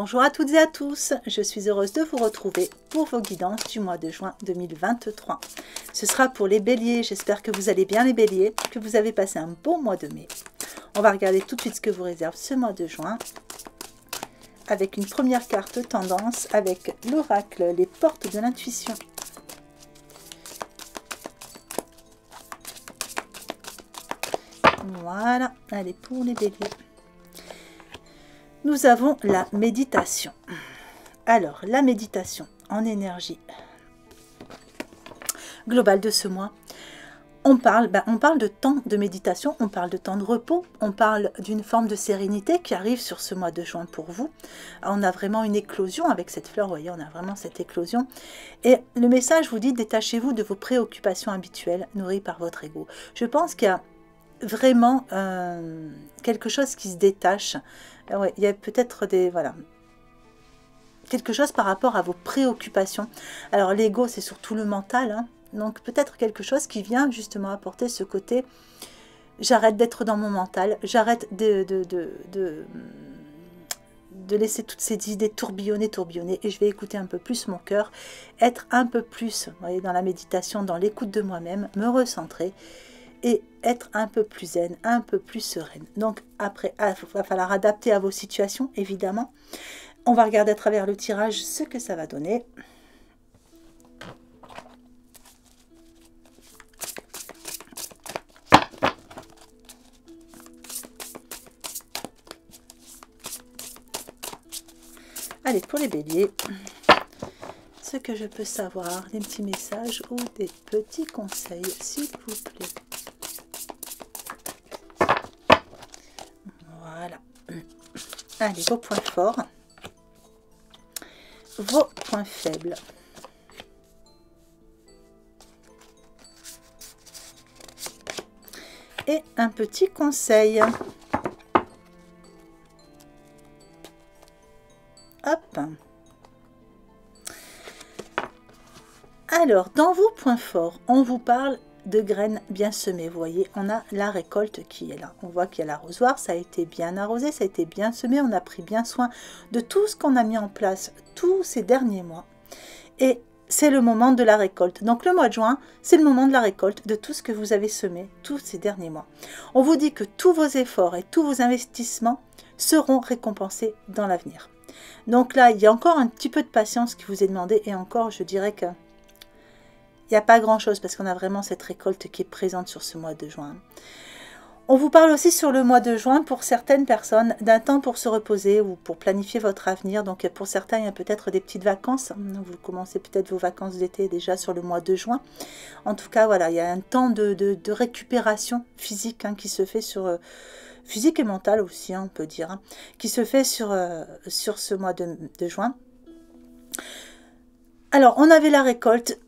Bonjour à toutes et à tous, je suis heureuse de vous retrouver pour vos guidances du mois de juin 2023. Ce sera pour les béliers, j'espère que vous allez bien les béliers, que vous avez passé un bon mois de mai. On va regarder tout de suite ce que vous réserve ce mois de juin, avec une première carte tendance, avec l'oracle, les portes de l'intuition. Voilà, allez pour les béliers. Nous avons la méditation. Alors, la méditation en énergie globale de ce mois. On parle de temps de méditation, on parle de temps de repos, on parle d'une forme de sérénité qui arrive sur ce mois de juin pour vous. On a vraiment une éclosion avec cette fleur, vous voyez, on a vraiment cette éclosion. Et le message vous dit, détachez-vous de vos préoccupations habituelles nourries par votre ego. Je pense qu'il y a vraiment quelque chose qui se détache. Ouais, il y a peut-être quelque chose par rapport à vos préoccupations. Alors l'ego, c'est surtout le mental, hein. Donc peut-être quelque chose qui vient justement apporter ce côté, j'arrête d'être dans mon mental, j'arrête de laisser toutes ces idées tourbillonner, et je vais écouter un peu plus mon cœur, être un peu plus, vous voyez, dans la méditation, dans l'écoute de moi-même, me recentrer, et être un peu plus zen, un peu plus sereine. Donc après, il va falloir adapter à vos situations, évidemment. On va regarder à travers le tirage ce que ça va donner. Allez, pour les béliers, ce que je peux savoir, des petits messages ou des petits conseils, s'il vous plaît. Voilà. Allez, vos points forts, vos points faibles. Et un petit conseil. Hop. Alors, dans vos points forts, on vous parle de graines bien semées. Vous voyez, on a la récolte qui est là. On voit qu'il y a l'arrosoir, ça a été bien arrosé, ça a été bien semé. On a pris bien soin de tout ce qu'on a mis en place tous ces derniers mois. Et c'est le moment de la récolte. Donc le mois de juin, c'est le moment de la récolte de tout ce que vous avez semé tous ces derniers mois. On vous dit que tous vos efforts et tous vos investissements seront récompensés dans l'avenir. Donc là, il y a encore un petit peu de patience qui vous est demandé. Et encore, je dirais que il n'y a pas grand-chose parce qu'on a vraiment cette récolte qui est présente sur ce mois de juin. On vous parle aussi sur le mois de juin, pour certaines personnes, d'un temps pour se reposer ou pour planifier votre avenir. Donc pour certains, il y a peut-être des petites vacances. Vous commencez peut-être vos vacances d'été déjà sur le mois de juin. En tout cas, voilà, il y a un temps de récupération physique qui se fait sur... physique et mentale aussi, on peut dire, qui se fait sur ce mois de juin. Alors, on avait la récolte,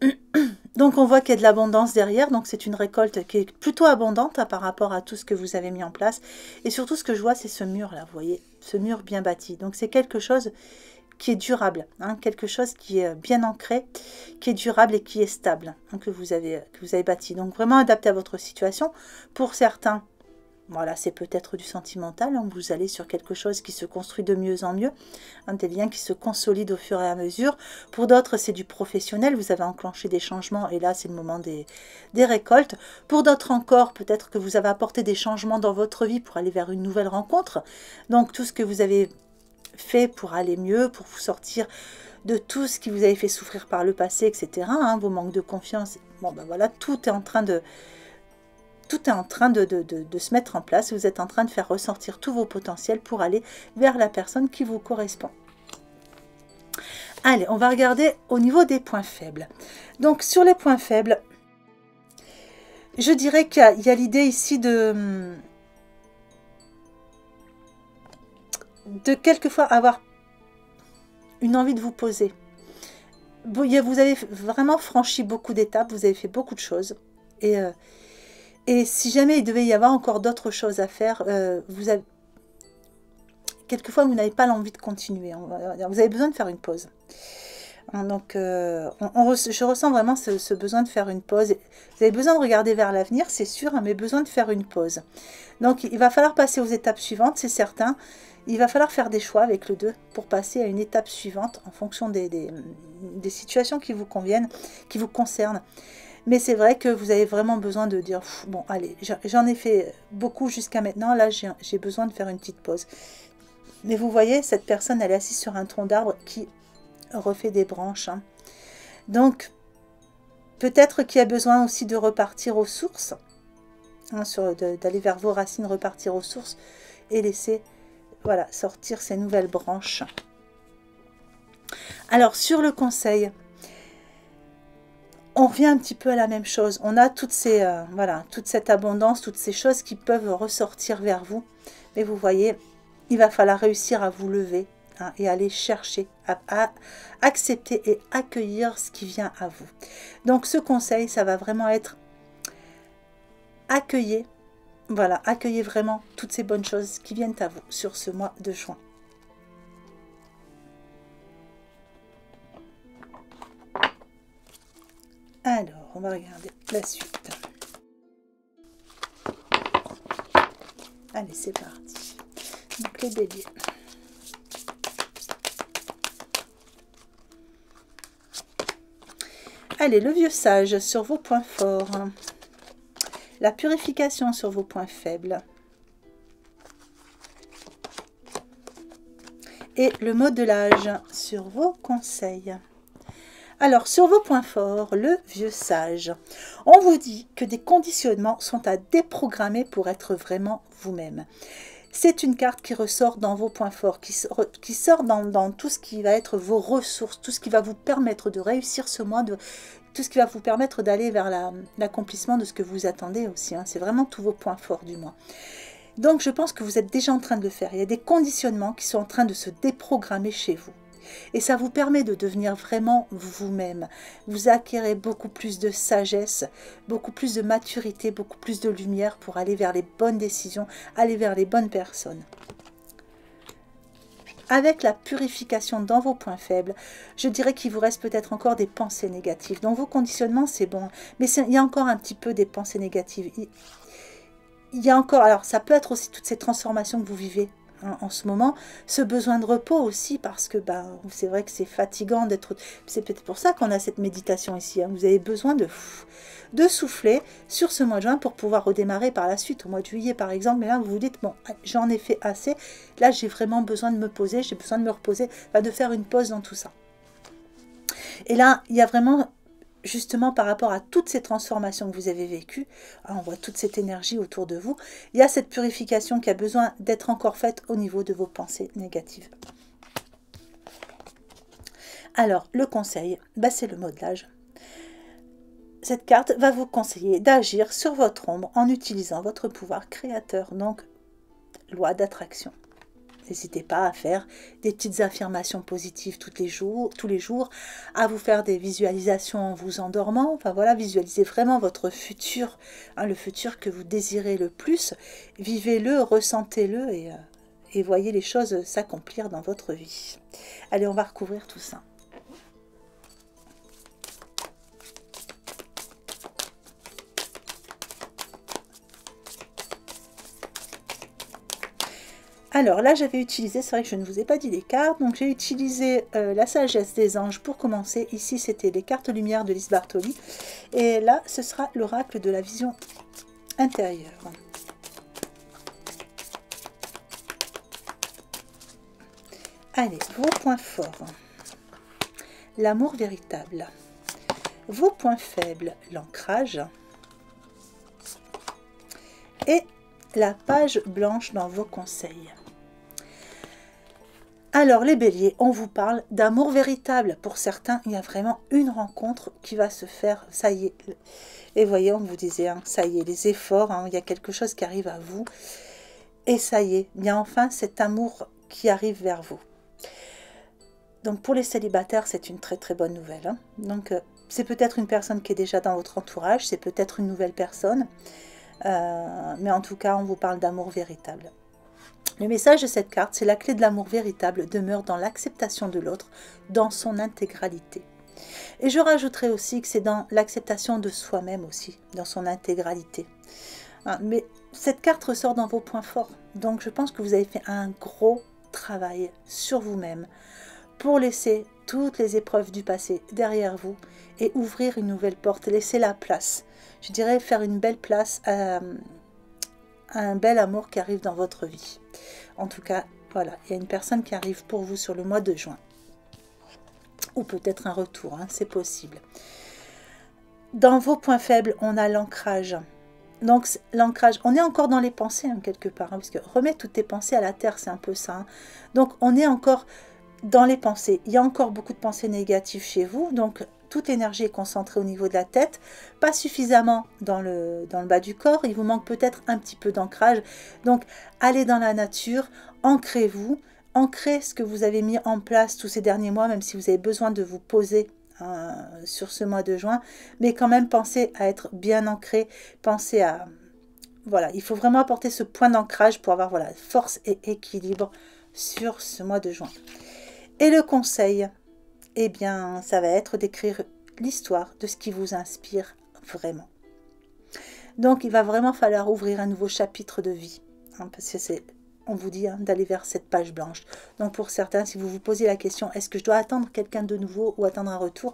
donc on voit qu'il y a de l'abondance derrière, donc c'est une récolte qui est plutôt abondante par rapport à tout ce que vous avez mis en place. Et surtout, ce que je vois, c'est ce mur-là, vous voyez, ce mur bien bâti. Donc c'est quelque chose qui est durable, quelque chose qui est bien ancré, qui est durable et qui est stable, que vous avez bâti. Donc vraiment adapté à votre situation. Pour certains, voilà, c'est peut-être du sentimental, vous allez sur quelque chose qui se construit de mieux en mieux, des liens qui se consolident au fur et à mesure. Pour d'autres, c'est du professionnel, vous avez enclenché des changements et là, c'est le moment des récoltes. Pour d'autres encore, peut-être que vous avez apporté des changements dans votre vie pour aller vers une nouvelle rencontre. Donc, tout ce que vous avez fait pour aller mieux, pour vous sortir de tout ce qui vous avait fait souffrir par le passé, etc., vos manques de confiance, bon ben voilà, tout est en train de se mettre en place. Vous êtes en train de faire ressortir tous vos potentiels pour aller vers la personne qui vous correspond. Allez, on va regarder au niveau des points faibles. Donc, sur les points faibles, je dirais qu'il y a l'idée ici de quelquefois avoir une envie de vous poser. Vous avez vraiment franchi beaucoup d'étapes, vous avez fait beaucoup de choses. Et si jamais il devait y avoir encore d'autres choses à faire, quelquefois vous n'avez pas l'envie de continuer. Vous avez besoin de faire une pause. Donc, je ressens vraiment ce besoin de faire une pause. Vous avez besoin de regarder vers l'avenir, c'est sûr, mais besoin de faire une pause. Donc, il va falloir passer aux étapes suivantes, c'est certain. Il va falloir faire des choix avec le 2 pour passer à une étape suivante en fonction des situations qui vous conviennent, qui vous concernent. Mais c'est vrai que vous avez vraiment besoin de dire, bon allez, j'en ai fait beaucoup jusqu'à maintenant, là j'ai besoin de faire une petite pause. Mais vous voyez, cette personne, elle est assise sur un tronc d'arbre qui refait des branches. Hein. Donc, peut-être qu'il y a besoin aussi de repartir aux sources, hein, d'aller vers vos racines, repartir aux sources et laisser, voilà, sortir ces nouvelles branches. Alors, sur le conseil, on revient un petit peu à la même chose. On a toutes ces, voilà, toute cette abondance, toutes ces choses qui peuvent ressortir vers vous. Mais vous voyez, il va falloir réussir à vous lever, hein, et aller chercher, à accepter et accueillir ce qui vient à vous. Donc ce conseil, ça va vraiment être accueillir, voilà, accueillez vraiment toutes ces bonnes choses qui viennent à vous sur ce mois de juin. Alors, on va regarder la suite. Allez, c'est parti. Donc les béliers. Allez, le vieux sage sur vos points forts. La purification sur vos points faibles. Et le modelage sur vos conseils. Alors, sur vos points forts, le vieux sage. On vous dit que des conditionnements sont à déprogrammer pour être vraiment vous-même. C'est une carte qui ressort dans vos points forts, qui sort dans tout ce qui va être vos ressources, tout ce qui va vous permettre de réussir ce mois, tout ce qui va vous permettre d'aller vers l'accomplissement de ce que vous attendez aussi. Hein. C'est vraiment tous vos points forts du mois. Donc, je pense que vous êtes déjà en train de le faire. Il y a des conditionnements qui sont en train de se déprogrammer chez vous. Et ça vous permet de devenir vraiment vous-même. Vous acquérez beaucoup plus de sagesse, beaucoup plus de maturité, beaucoup plus de lumière pour aller vers les bonnes décisions, aller vers les bonnes personnes. Avec la purification dans vos points faibles, je dirais qu'il vous reste peut-être encore des pensées négatives. Dans vos conditionnements, c'est bon, mais il y a encore un petit peu des pensées négatives. Il y a encore, alors ça peut être aussi toutes ces transformations que vous vivez en ce moment, ce besoin de repos aussi, parce que c'est vrai que c'est fatigant d'être... C'est peut-être pour ça qu'on a cette méditation ici. Hein. Vous avez besoin de souffler sur ce mois de juin pour pouvoir redémarrer par la suite. Au mois de juillet, par exemple, mais là, vous vous dites, bon, j'en ai fait assez. Là, j'ai vraiment besoin de me poser, j'ai besoin de me reposer, de faire une pause dans tout ça. Et là, il y a vraiment... Justement par rapport à toutes ces transformations que vous avez vécues, on voit toute cette énergie autour de vous, il y a cette purification qui a besoin d'être encore faite au niveau de vos pensées négatives. Alors, le conseil, c'est le modelage. Cette carte va vous conseiller d'agir sur votre ombre en utilisant votre pouvoir créateur, donc loi d'attraction. N'hésitez pas à faire des petites affirmations positives tous les jours, à vous faire des visualisations en vous endormant. Enfin voilà, visualisez vraiment votre futur, hein, le futur que vous désirez le plus. Vivez-le, ressentez-le et voyez les choses s'accomplir dans votre vie. Allez, on va recouvrir tout ça. Alors là, j'avais utilisé, c'est vrai que je ne vous ai pas dit les cartes, donc j'ai utilisé la sagesse des anges pour commencer. Ici, c'était les cartes lumière de Lise Bartoli. Et là, ce sera l'oracle de la vision intérieure. Allez, vos points forts. L'amour véritable. Vos points faibles, l'ancrage. Et la page blanche dans vos conseils. Alors les béliers, on vous parle d'amour véritable. Pour certains, il y a vraiment une rencontre qui va se faire. Ça y est. Et voyez, on vous disait, hein, ça y est, les efforts, hein, il y a quelque chose qui arrive à vous. Et ça y est, il y a enfin cet amour qui arrive vers vous. Donc pour les célibataires, c'est une très très bonne nouvelle. Hein. Donc c'est peut-être une personne qui est déjà dans votre entourage, c'est peut-être une nouvelle personne. Mais en tout cas, on vous parle d'amour véritable. Le message de cette carte, c'est la clé de l'amour véritable demeure dans l'acceptation de l'autre, dans son intégralité. Et je rajouterai aussi que c'est dans l'acceptation de soi-même aussi, dans son intégralité. Mais cette carte ressort dans vos points forts. Donc je pense que vous avez fait un gros travail sur vous-même pour laisser toutes les épreuves du passé derrière vous et ouvrir une nouvelle porte, laisser la place. Je dirais faire une belle place à un bel amour qui arrive dans votre vie. En tout cas, voilà, il y a une personne qui arrive pour vous sur le mois de juin. Ou peut-être un retour, hein, c'est possible. Dans vos points faibles, on a l'ancrage. Donc l'ancrage, on est encore dans les pensées hein, quelque part, hein, parce que remets toutes tes pensées à la terre, c'est un peu ça. Hein. Donc on est encore dans les pensées. Il y a encore beaucoup de pensées négatives chez vous, donc toute l'énergie est concentrée au niveau de la tête, pas suffisamment dans le bas du corps, il vous manque peut-être un petit peu d'ancrage. Donc allez dans la nature, ancrez-vous, ancrez ce que vous avez mis en place tous ces derniers mois, même si vous avez besoin de vous poser sur ce mois de juin, mais quand même pensez à être bien ancré, pensez à... Voilà, il faut vraiment apporter ce point d'ancrage pour avoir voilà, force et équilibre sur ce mois de juin. Et le conseil, eh bien, ça va être d'écrire l'histoire de ce qui vous inspire vraiment. Donc, il va vraiment falloir ouvrir un nouveau chapitre de vie, hein, parce que c'est... On vous dit hein, d'aller vers cette page blanche. Donc pour certains, si vous vous posez la question, est-ce que je dois attendre quelqu'un de nouveau ou attendre un retour?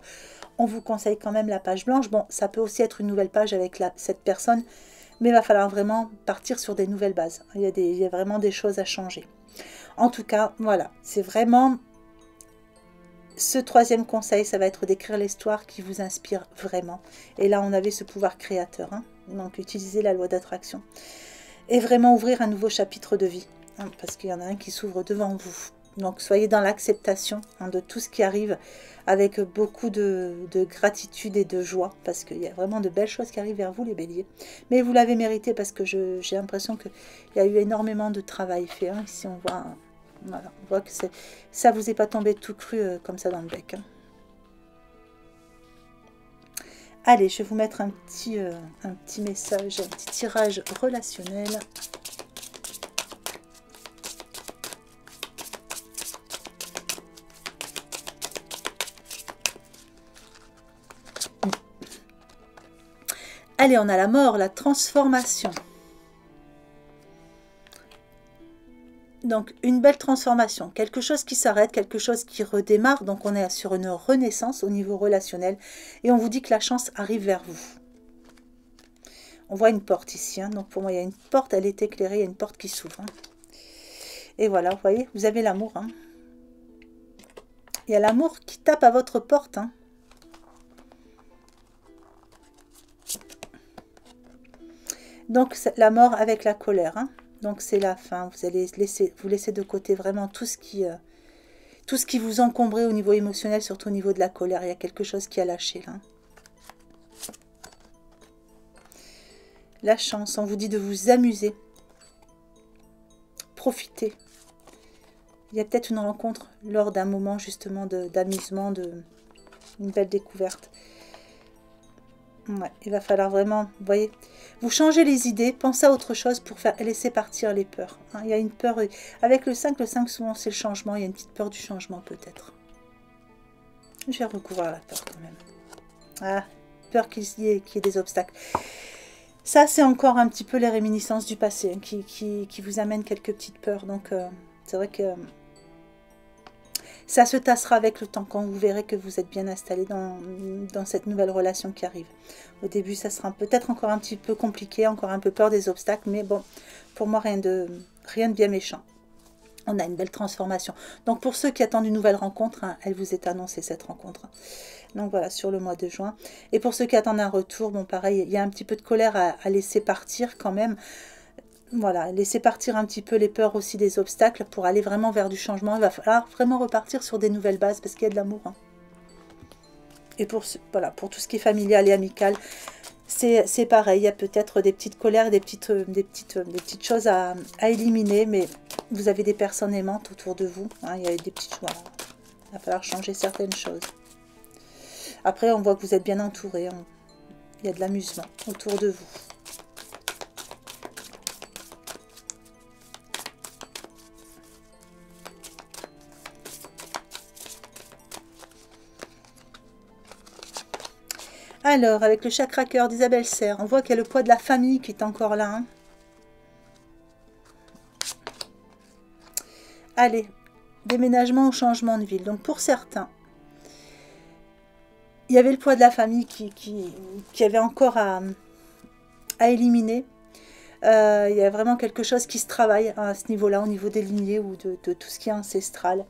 On vous conseille quand même la page blanche. Bon, ça peut aussi être une nouvelle page avec cette personne, mais il va falloir vraiment partir sur des nouvelles bases. Il y a vraiment des choses à changer. En tout cas, voilà, c'est vraiment... Ce troisième conseil, ça va être d'écrire l'histoire qui vous inspire vraiment. Et là, on avait ce pouvoir créateur. Hein. Donc, utilisez la loi d'attraction. Et vraiment ouvrir un nouveau chapitre de vie. Hein, parce qu'il y en a un qui s'ouvre devant vous. Donc, soyez dans l'acceptation hein, de tout ce qui arrive avec beaucoup de gratitude et de joie. Parce qu'il y a vraiment de belles choses qui arrivent vers vous, les béliers. Mais vous l'avez mérité parce que j'ai l'impression qu'il y a eu énormément de travail fait. Hein. Ici, on voit... Voilà, on voit que ça vous est pas tombé tout cru comme ça dans le bec. Hein. Allez, je vais vous mettre un petit message, un petit tirage relationnel. Allez, on a la mort, la transformation. Donc, une belle transformation, quelque chose qui s'arrête, quelque chose qui redémarre. Donc, on est sur une renaissance au niveau relationnel. Et on vous dit que la chance arrive vers vous. On voit une porte ici. Hein. Donc, pour moi, il y a une porte, elle est éclairée, il y a une porte qui s'ouvre. Hein. Et voilà, vous voyez, vous avez l'amour. Hein. Il y a l'amour qui tape à votre porte. Hein. Donc, la mort avec la colère. Hein. Donc c'est la fin, vous allez vous laisser de côté vraiment tout ce qui vous encombrait au niveau émotionnel, surtout au niveau de la colère. Il y a quelque chose qui a lâché là. La chance, on vous dit de vous amuser. Profitez. Il y a peut-être une rencontre lors d'un moment justement d'amusement, une belle découverte. Ouais, il va falloir vraiment, vous voyez, vous changez les idées, pensez à autre chose pour laisser partir les peurs. Hein, il y a une peur, avec le 5 souvent c'est le changement, il y a une petite peur du changement peut-être. Je vais recouvrir la peur quand même. Ah, peur qu'il y ait des obstacles. Ça c'est encore un petit peu les réminiscences du passé hein, qui vous amènent quelques petites peurs. Donc c'est vrai que ça se tassera avec le temps quand vous verrez que vous êtes bien installé dans cette nouvelle relation qui arrive. Au début, ça sera peut-être encore un petit peu compliqué, encore un peu peur des obstacles, mais bon, pour moi, rien de bien méchant. On a une belle transformation. Donc, pour ceux qui attendent une nouvelle rencontre, hein, elle vous est annoncée, cette rencontre. Donc, voilà, sur le mois de juin. Et pour ceux qui attendent un retour, bon, pareil, il y a un petit peu de colère à laisser partir quand même. Voilà, laissez partir un petit peu les peurs aussi des obstacles pour aller vraiment vers du changement. Il va falloir vraiment repartir sur des nouvelles bases parce qu'il y a de l'amour. Hein. Et voilà, pour tout ce qui est familial et amical, c'est pareil. Il y a peut-être des petites colères, des petites choses à éliminer, mais vous avez des personnes aimantes autour de vous. Hein, il y a des petites voilà, il va falloir changer certaines choses. Après, on voit que vous êtes bien entouré. Hein. Il y a de l'amusement autour de vous. Alors, avec le chakra cœur d'Isabelle Serre, on voit qu'il y a le poids de la famille qui est encore là. Hein. Allez, déménagement ou changement de ville. Donc pour certains, il y avait le poids de la famille qui avait encore à éliminer. Il y a vraiment quelque chose qui se travaille à ce niveau-là, au niveau des lignées ou de tout ce qui est ancestral.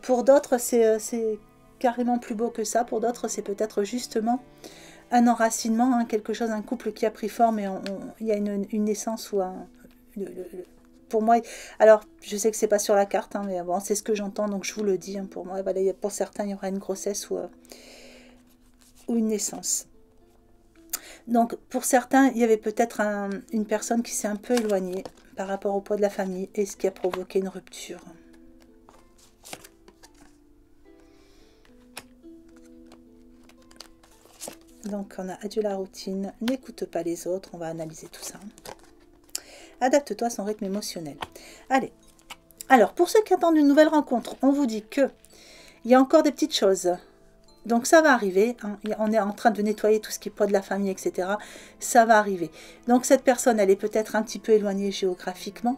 Pour d'autres, c'est carrément plus beau que ça. Pour d'autres, c'est peut-être justement un enracinement, hein, quelque chose, un couple qui a pris forme et il y a une naissance ou un... pour moi, alors je sais que c'est pas sur la carte, hein, mais bon, c'est ce que j'entends, donc je vous le dis. Hein, pour moi, voilà, pour certains, il y aura une grossesse ou une naissance. Donc, pour certains, il y avait peut-être une personne qui s'est un peu éloignée par rapport au poids de la famille et ce qui a provoqué une rupture. Donc, on a adieu la routine, n'écoute pas les autres, on va analyser tout ça. Adapte-toi à son rythme émotionnel. Allez, alors, pour ceux qui attendent une nouvelle rencontre, on vous dit que il y a encore des petites choses. Donc ça va arriver, hein. On est en train de nettoyer tout ce qui est poids de la famille, etc. Ça va arriver. Donc cette personne, elle est peut-être un petit peu éloignée géographiquement.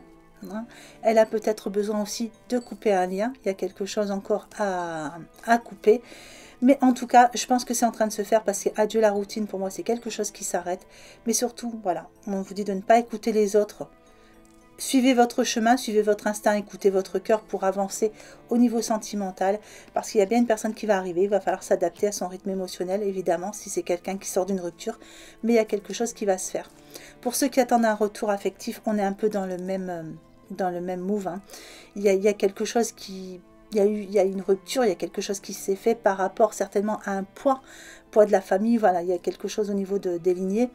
Hein. Elle a peut-être besoin aussi de couper un lien. Il y a quelque chose encore à couper. Mais en tout cas, je pense que c'est en train de se faire parce que adieu la routine, pour moi, c'est quelque chose qui s'arrête. Mais surtout, voilà, on vous dit de ne pas écouter les autres. Suivez votre chemin, suivez votre instinct, écoutez votre cœur pour avancer au niveau sentimental. Parce qu'il y a bien une personne qui va arriver, il va falloir s'adapter à son rythme émotionnel, évidemment, si c'est quelqu'un qui sort d'une rupture. Mais il y a quelque chose qui va se faire. Pour ceux qui attendent un retour affectif, on est un peu dans le même move. Hein. Il y a quelque chose qui... Il y a une rupture, il y a quelque chose qui s'est fait par rapport certainement à un poids de la famille. Voilà, il y a quelque chose au niveau des lignées.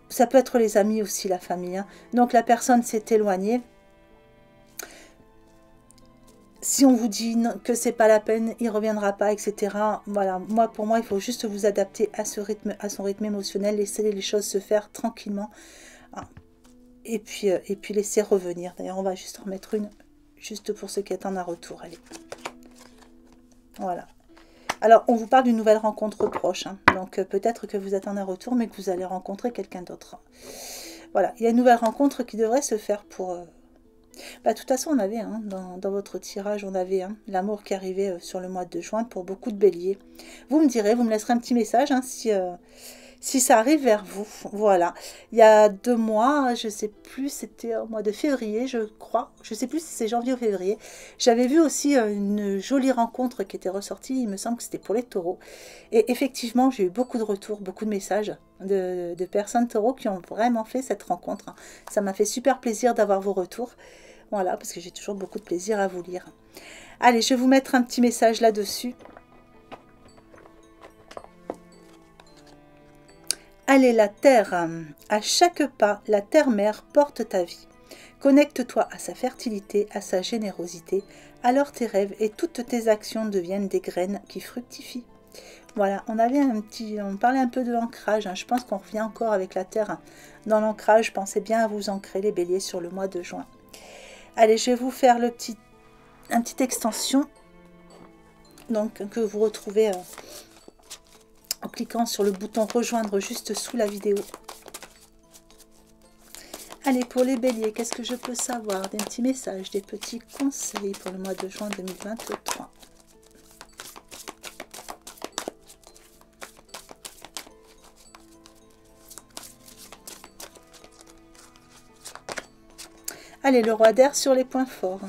Ça peut être les amis aussi, la famille. Hein. Donc la personne s'est éloignée. Si on vous dit que c'est pas la peine, il reviendra pas, etc. Voilà, pour moi, il faut juste vous adapter à son rythme émotionnel, laisser les choses se faire tranquillement. Hein. Et puis laisser revenir. D'ailleurs, on va juste en remettre une, juste pour ceux qui attendent un retour. Allez. Voilà. Alors, on vous parle d'une nouvelle rencontre proche. Hein. Donc, peut-être que vous attendez un retour, mais que vous allez rencontrer quelqu'un d'autre. Voilà, il y a une nouvelle rencontre qui devrait se faire pour... de toute façon, on avait, hein, dans votre tirage, on avait hein, l'amour qui arrivait sur le mois de juin pour beaucoup de béliers. Vous me direz, vous me laisserez un petit message hein, si ça arrive vers vous. Voilà. Il y a 2 mois, je ne sais plus, c'était au mois de février, je crois. Je ne sais plus si c'est janvier ou février. J'avais vu aussi une jolie rencontre qui était ressortie. Il me semble que c'était pour les taureaux. Et effectivement, j'ai eu beaucoup de retours, beaucoup de messages de personnes taureaux qui ont vraiment fait cette rencontre. Ça m'a fait super plaisir d'avoir vos retours. Voilà, parce que j'ai toujours beaucoup de plaisir à vous lire. Allez, je vais vous mettre un petit message là-dessus. Allez, la terre, à chaque pas, la terre-mère porte ta vie. Connecte-toi à sa fertilité, à sa générosité, alors tes rêves et toutes tes actions deviennent des graines qui fructifient. Voilà, on parlait un peu de l'ancrage, hein. Je pense qu'on revient encore avec la terre dans l'ancrage. Pensez bien à vous ancrer les béliers sur le mois de juin. Allez, je vais vous faire une petite extension donc, que vous retrouvez en cliquant sur le bouton rejoindre juste sous la vidéo. Allez, pour les béliers, qu'est-ce que je peux savoir? Des petits messages, des petits conseils pour le mois de juin 2023. Allez, le roi d'air sur les points forts.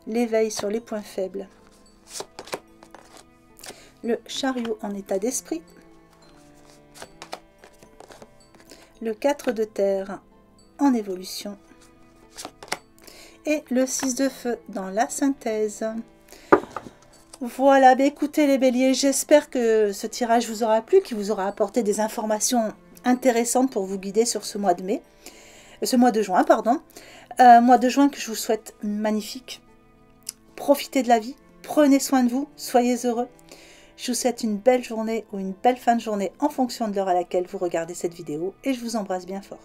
L'éveil sur les points faibles. Le chariot en état d'esprit. Le 4 de terre en évolution. Et le 6 de feu dans la synthèse. Voilà, écoutez les béliers, j'espère que ce tirage vous aura plu, qu'il vous aura apporté des informations intéressantes pour vous guider sur ce mois de mai. Ce mois de juin, pardon. Mois de juin que je vous souhaite magnifique. Profitez de la vie, prenez soin de vous, soyez heureux. Je vous souhaite une belle journée ou une belle fin de journée en fonction de l'heure à laquelle vous regardez cette vidéo et je vous embrasse bien fort.